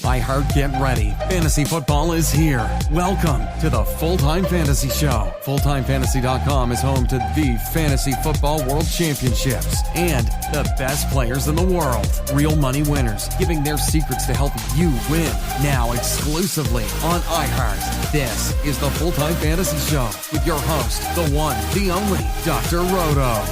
iHeart, get ready. Fantasy football is here. Welcome to the Full-Time Fantasy Show. FullTimeFantasy.com is home to the Fantasy Football World Championships and the best players in the world. Real money winners giving their secrets to help you win. Now exclusively on iHeart. This is the Full-Time Fantasy Show with your host, the one, the only, Dr. Roto.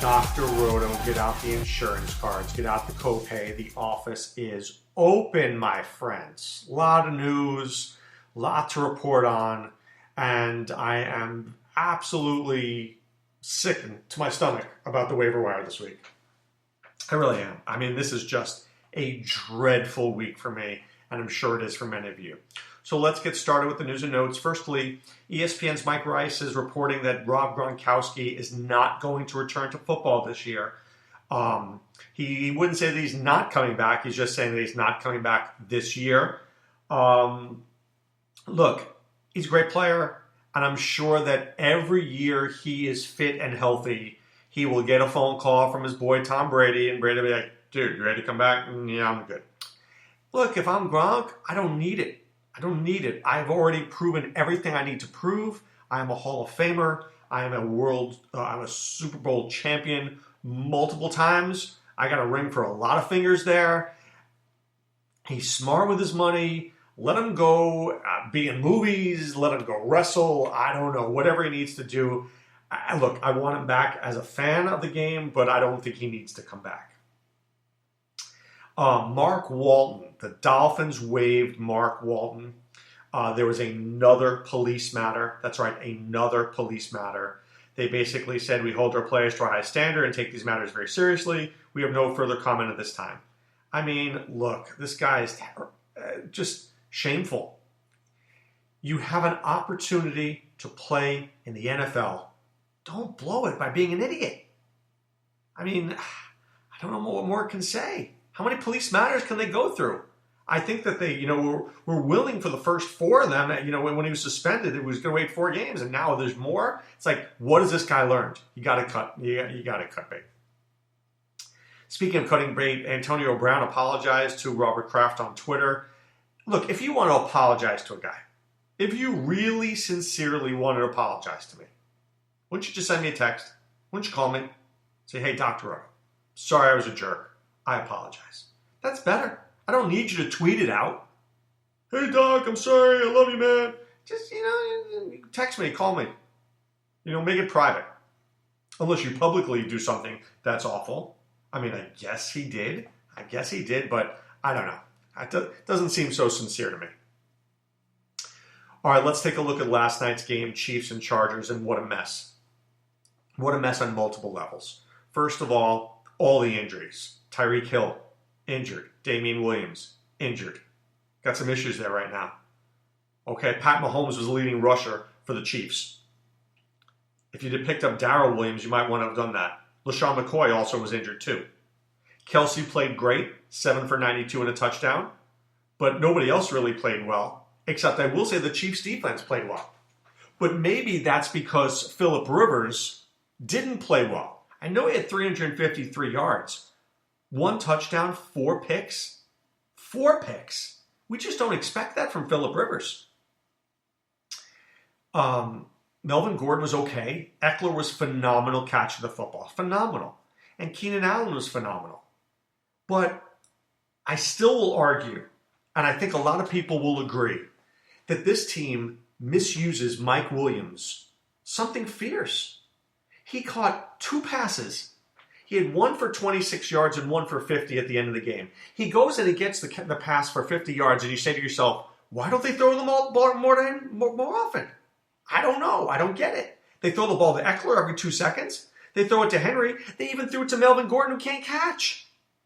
Dr. Roto, get out the insurance cards, get out the copay. The office is open, my friends. A lot of news, a lot to report on, and I am absolutely sick to my stomach about the waiver wire this week. I really am. I mean, this is just a dreadful week for me, and I'm sure it is for many of you. So let's get started with the news and notes. Firstly, ESPN's Mike Rice is reporting that Rob Gronkowski is not going to return to football this year. He wouldn't say that he's not coming back. He's just saying that he's not coming back this year. Look, he's a great player, and I'm sure that every year he is fit and healthy, he will get a phone call from his boy Tom Brady, and Brady will be like, dude, you ready to come back? Yeah, I'm good. Look, if I'm Gronk, I don't need it. I've already proven everything I need to prove. I am a Hall of Famer. I am I'm a Super Bowl champion multiple times. I got a ring for a lot of fingers there. He's smart with his money. Let him go be in movies. Let him go wrestle. I don't know, whatever he needs to do. Look, I want him back as a fan of the game, but I don't think he needs to come back. Mark Walton. The Dolphins waived Mark Walton. There was another police matter. That's right, another police matter. They basically said, we hold our players to a high standard and take these matters very seriously. We have no further comment at this time. I mean, look, this guy is just shameful. You have an opportunity to play in the NFL. Don't blow it by being an idiot. I mean, I don't know what more can say. How many police matters can they go through? I think that they, were willing for the first 4 of them. When he was suspended, it was going to wait 4 games, and now there's more. It's like, what has this guy learned? You got to cut. You got to cut bait. Speaking of cutting bait, Antonio Brown apologized to Robert Kraft on Twitter. Look, if you want to apologize to a guy, if you really sincerely want to apologize to me, wouldn't you just send me a text? Wouldn't you call me? Say, hey, Dr. Roto, sorry I was a jerk. I apologize. That's better. I don't need you to tweet it out. Hey, Doc, I'm sorry. I love you, man. Just, text me, call me. Make it private. Unless you publicly do something that's awful. I mean, I guess he did, but I don't know. It doesn't seem so sincere to me. All right, let's take a look at last night's game, Chiefs and Chargers, and what a mess. What a mess on multiple levels. First of all the injuries. Tyreek Hill, injured. Damian Williams, injured. Got some issues there right now. Okay, Pat Mahomes was the leading rusher for the Chiefs. If you'd have picked up Darrell Williams, you might want to have done that. LaShawn McCoy also was injured too. Kelsey played great, 7 for 92 and a touchdown. But nobody else really played well, except I will say the Chiefs defense played well. But maybe that's because Phillip Rivers didn't play well. I know he had 353 yards. 1 touchdown, 4 picks. 4 picks. We just don't expect that from Phillip Rivers. Melvin Gordon was okay. Eckler was phenomenal catching the football. Phenomenal. And Keenan Allen was phenomenal. But I still will argue, and I think a lot of people will agree, that this team misuses Mike Williams. Something fierce. He caught 2 passes. He had 1 for 26 yards and 1 for 50 at the end of the game. He goes and he gets the pass for 50 yards, and you say to yourself, why don't they throw the ball more often? I don't know. I don't get it. They throw the ball to Eckler every 2 seconds. They throw it to Henry. They even threw it to Melvin Gordon, who can't catch.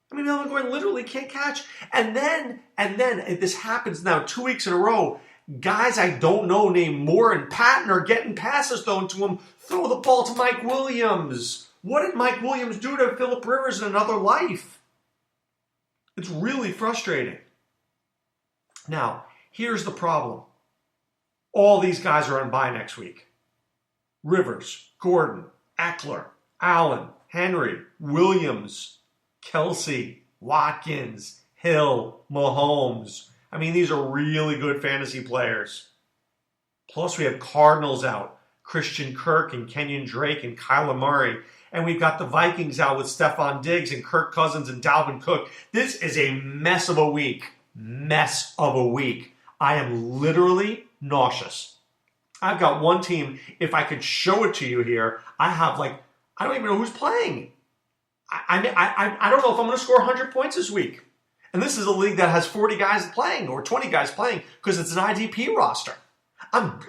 I mean, Melvin Gordon literally can't catch. And then this happens now 2 weeks in a row. Guys I don't know named Moore and Patton are getting passes thrown to him. Throw the ball to Mike Williams. What did Mike Williams do to Phillip Rivers in another life? It's really frustrating. Now, here's the problem. All these guys are on bye next week. Rivers, Gordon, Eckler, Allen, Henry, Williams. Kelsey, Watkins, Hill, Mahomes. I mean, these are really good fantasy players. Plus, we have Cardinals out, Christian Kirk and Kenyon Drake and Kyler Murray. And we've got the Vikings out with Stephon Diggs and Kirk Cousins and Dalvin Cook. This is a mess of a week. Mess of a week. I am literally nauseous. I've got one team, if I could show it to you here, I don't even know who's playing. I don't know if I'm going to score 100 points this week. And this is a league that has 40 guys playing or 20 guys playing because it's an IDP roster.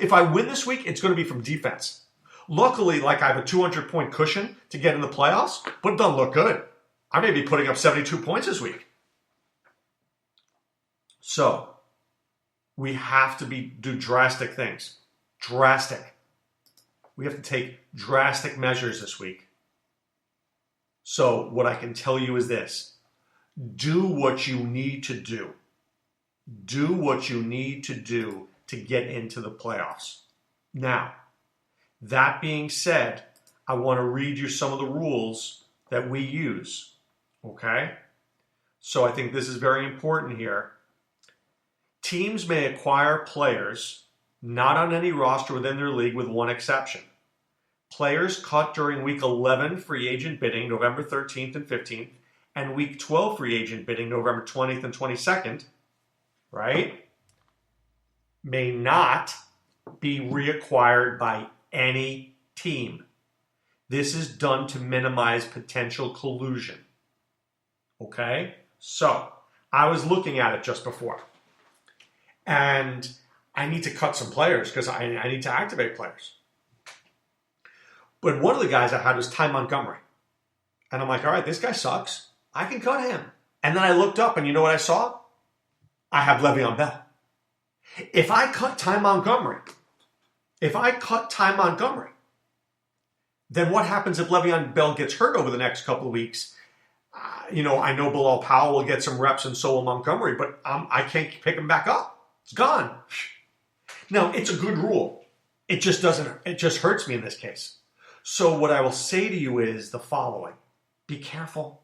If I win this week, it's going to be from defense. Luckily, I have a 200-point cushion to get in the playoffs, but it doesn't look good. I may be putting up 72 points this week. So, we have to do drastic things. Drastic. We have to take drastic measures this week. So, what I can tell you is this. Do what you need to do. Do what you need to do to get into the playoffs. Now, that being said, I want to read you some of the rules that we use. Okay? So I think this is very important here. Teams may acquire players not on any roster within their league with one exception. Players cut during Week 11 free agent bidding, November 13th and 15th, and Week 12 free agent bidding, November 20th and 22nd, right, may not be reacquired by any team. This is done to minimize potential collusion. Okay? So, I was looking at it just before. And I need to cut some players because I need to activate players. But one of the guys I had was Ty Montgomery. And I'm like, all right, this guy sucks. I can cut him. And then I looked up and you know what I saw? I have Le'Veon Bell. If I cut Ty Montgomery, then what happens if Le'Veon Bell gets hurt over the next couple of weeks? I know Bilal Powell will get some reps and so will Montgomery, but I can't pick him back up. It's gone. Now, it's a good rule. It just hurts me in this case. So what I will say to you is the following. Be careful.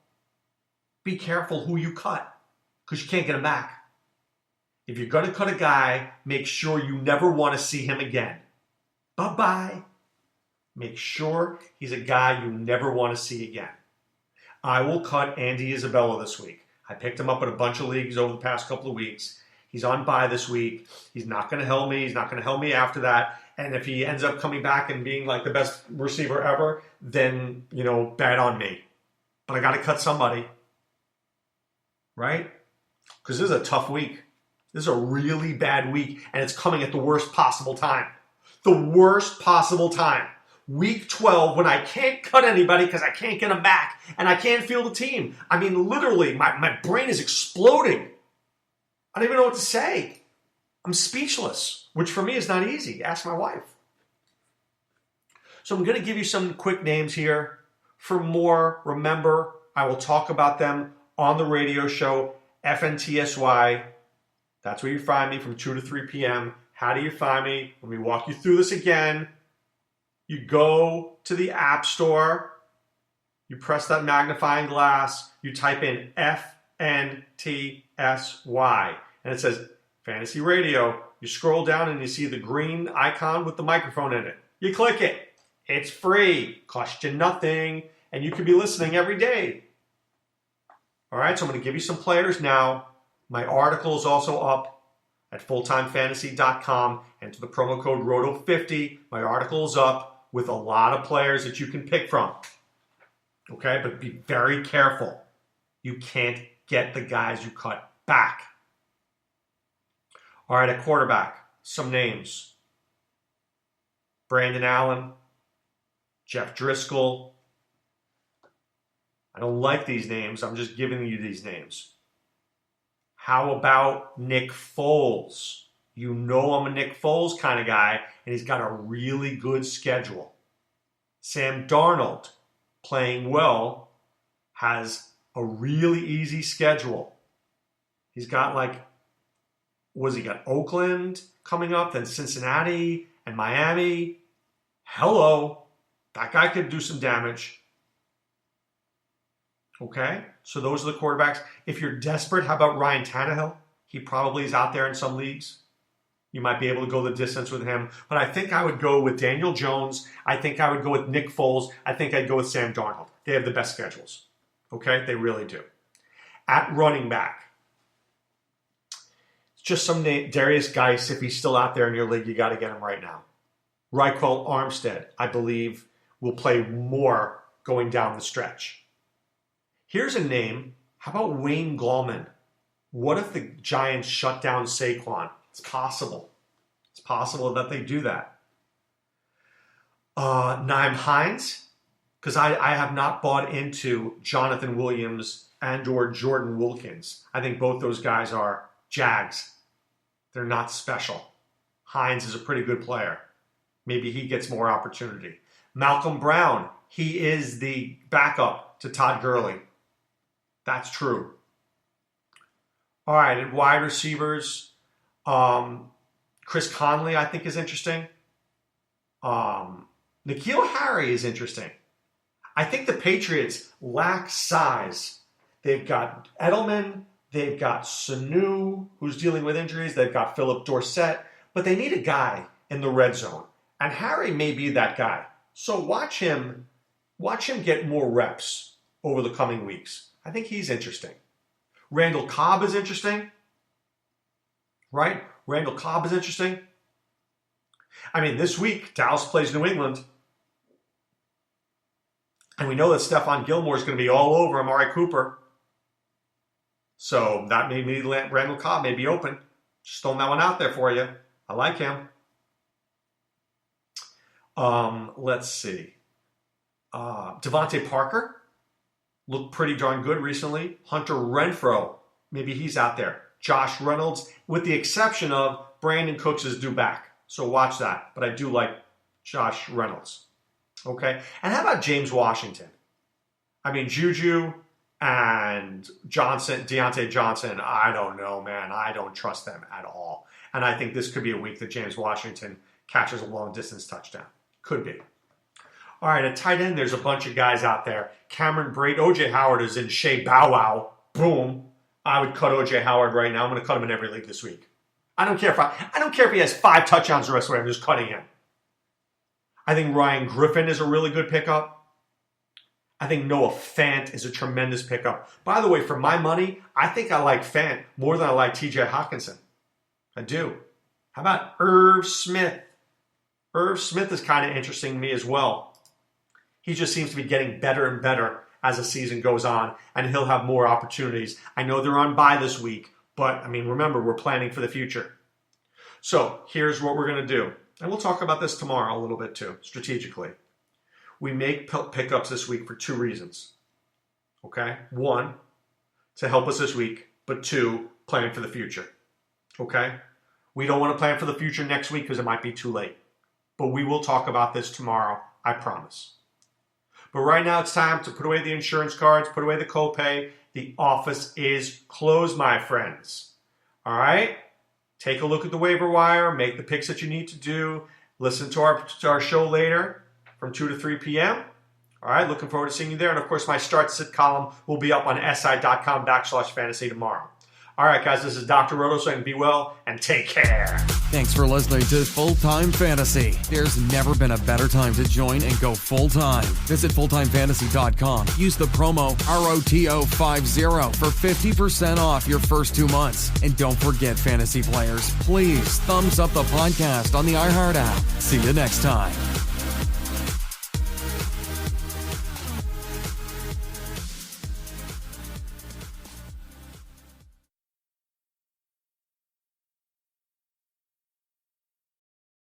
Be careful who you cut because you can't get him back. If you're going to cut a guy, make sure you never want to see him again. Bye-bye. Make sure he's a guy you never want to see again. I will cut Andy Isabella this week. I picked him up in a bunch of leagues over the past couple of weeks. He's on bye this week. He's not going to help me. He's not going to help me after that. And if he ends up coming back and being like the best receiver ever, then, bad on me. But I got to cut somebody. Right? Because this is a tough week. This is a really bad week. And it's coming at the worst possible time. The worst possible time. Week 12 when I can't cut anybody because I can't get them back. And I can't feel the team. I mean, literally, my brain is exploding. I don't even know what to say. I'm speechless, which for me is not easy. Ask my wife. So I'm going to give you some quick names here. For more, remember, I will talk about them on the radio show, FNTSY. That's where you find me from 2 to 3 p.m. How do you find me? Let me walk you through this again. You go to the App Store. You press that magnifying glass. You type in FNTSY. And it says Fantasy Radio. You scroll down and you see the green icon with the microphone in it. You click it. It's free. Costs you nothing. And you could be listening every day. All right, so I'm going to give you some players now. My article is also up at fulltimefantasy.com. Enter the promo code ROTO50. My article is up with a lot of players that you can pick from. Okay, but be very careful. You can't get the guys you cut back. All right, at quarterback, some names. Brandon Allen, Jeff Driscoll. I don't like these names. I'm just giving you these names. How about Nick Foles? You know I'm a Nick Foles kind of guy, and he's got a really good schedule. Sam Darnold, playing well, has a really easy schedule. He's got he got Oakland coming up, then Cincinnati and Miami. Hello. That guy could do some damage. Okay? So those are the quarterbacks. If you're desperate, how about Ryan Tannehill? He probably is out there in some leagues. You might be able to go the distance with him. But I think I would go with Daniel Jones. I think I would go with Nick Foles. I think I'd go with Sam Darnold. They have the best schedules. Okay? They really do. At running back, just some name, Darius Geis. If he's still out there in your league, you got to get him right now. Raquel Armstead, I believe, will play more going down the stretch. Here's a name. How about Wayne Gallman? What if the Giants shut down Saquon? It's possible. It's possible that they do that. Nyheim Hines, because I have not bought into Jonathan Williams and or Jordan Wilkins. I think both those guys are Jags. They're not special. Hines is a pretty good player. Maybe he gets more opportunity. Malcolm Brown, he is the backup to Todd Gurley. That's true. All right, and wide receivers, Chris Conley, I think, is interesting. N'Keal Harry is interesting. I think the Patriots lack size. They've got Edelman. They've got Sanu, who's dealing with injuries. They've got Philip Dorsett. But they need a guy in the red zone. And Harry may be that guy. So watch him get more reps over the coming weeks. I think he's interesting. Randall Cobb is interesting. Right? Randall Cobb is interesting. I mean, this week, Dallas plays New England. And we know that Stephon Gilmore is going to be all over Amari Cooper. So that may mean Randall Cobb may be open. Just throwing that one out there for you. I like him. Let's see. Devontae Parker looked pretty darn good recently. Hunter Renfrow, maybe he's out there. Josh Reynolds, with the exception of Brandon Cooks is due back. So watch that. But I do like Josh Reynolds. Okay? And how about James Washington? I mean, Juju and Deontay Johnson, I don't know, man. I don't trust them at all. And I think this could be a week that James Washington catches a long-distance touchdown. Could be. All right, at tight end, there's a bunch of guys out there. Cameron Brate, O.J. Howard is in Shea Bow Wow. Boom. I would cut O.J. Howard right now. I'm going to cut him in every league this week. I don't care if he has 5 touchdowns the rest of the way. I'm just cutting him. I think Ryan Griffin is a really good pickup. I think Noah Fant is a tremendous pickup. By the way, for my money, I think I like Fant more than I like T.J. Hawkinson. I do. How about Irv Smith? Irv Smith is kind of interesting to me as well. He just seems to be getting better and better as the season goes on, and he'll have more opportunities. I know they're on bye this week, but, I mean, remember, we're planning for the future. So here's what we're going to do. And we'll talk about this tomorrow a little bit too, strategically. We make pickups this week for 2 reasons. Okay? 1, to help us this week, but 2, plan for the future. Okay? We don't want to plan for the future next week because it might be too late. But we will talk about this tomorrow, I promise. But right now it's time to put away the insurance cards, put away the copay. The office is closed, my friends. All right? Take a look at the waiver wire, make the picks that you need to do, listen to our show later from 2 to 3 p.m. All right, looking forward to seeing you there. And, of course, my start sit column will be up on si.com/fantasy tomorrow. All right, guys, this is Dr. Roto saying be well and take care. Thanks for listening to Full Time Fantasy. There's never been a better time to join and go full-time. Visit fulltimefantasy.com. Use the promo ROTO50 for 50% off your first 2 months. And don't forget, fantasy players, please thumbs up the podcast on the iHeart app. See you next time.